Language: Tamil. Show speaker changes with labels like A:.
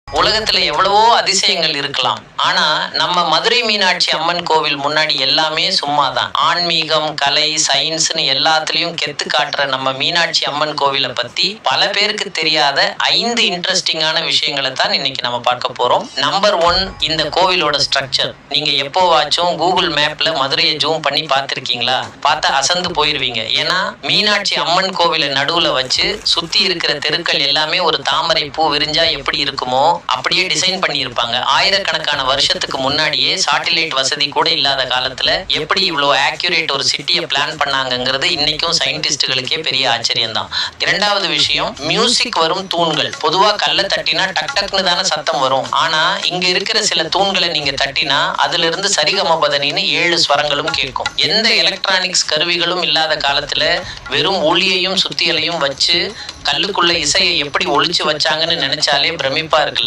A: உலகத்துல எவ்வளவோ அதிசயங்கள் இருக்கலாம். ஆனா நம்ம மதுரை மீனாட்சி அம்மன் கோவில் முன்னாடி எல்லாமே சும்மாதான். ஆன்மீகம், கலை, சயின்ஸ்னு எல்லாத்துலயும் கெத்து காட்டுற நம்ம மீனாட்சி அம்மன் கோவிலை பத்தி பல பேருக்கு தெரியாத 5 இன்ட்ரெஸ்டிங்கான விஷயங்களை தான் இன்னைக்கு நம்ம பார்க்க போறோம். நம்பர் 1, இந்த கோவிலோட ஸ்ட்ரக்சர். நீங்க எப்போவாச்சும் கூகுள் மேப்ல மதுரையை ஜூம் பண்ணி பார்த்திருக்கீங்களா? பார்த்தா அசந்து போயிருவீங்க. ஏன்னா மீனாட்சி அம்மன் கோவிலை நடுவுல வச்சு சுத்தி இருக்கிற தெருக்கள் எல்லாமே ஒரு தாமரை பூ விரிஞ்சா எப்படி இருக்குமோ அப்படியே டிசைன் பண்ணியிருப்பாங்க. ஆயிரக்கணக்கான வருஷத்துக்கு முன்னாடியே சாட்டிலைட் வசதி கூட இல்லாத காலத்துல எப்படி இவ்வளவு ஆக்யூரேட் ஒரு சிட்டியை பிளான் பண்ணாங்கிறது இன்னைக்கும் சயின்டிஸ்டுகளுக்கே பெரிய ஆச்சரியம் தான். இரண்டாவது விஷயம், மியூசிக் வரும் தூண்கள். பொதுவா கல்ல தட்டினா டக் டக்னு தானே சத்தம் வரும். ஆனா இங்க இருக்கிற சில தூண்களை நீங்க தட்டினா அதுல இருந்து சரிகமபதனின்னு 7 ஸ்வரங்களும் கேட்கும். எந்த எலக்ட்ரானிக்ஸ் கருவிகளும் இல்லாத காலத்துல வெறும் ஒளியையும் சுத்தியலையும் வச்சு கல்லுக்குள்ள இசையை எப்படி ஒளிச்சு வச்சாங்கன்னு நினைச்சாலே பிரமிப்பா இருக்குல்ல.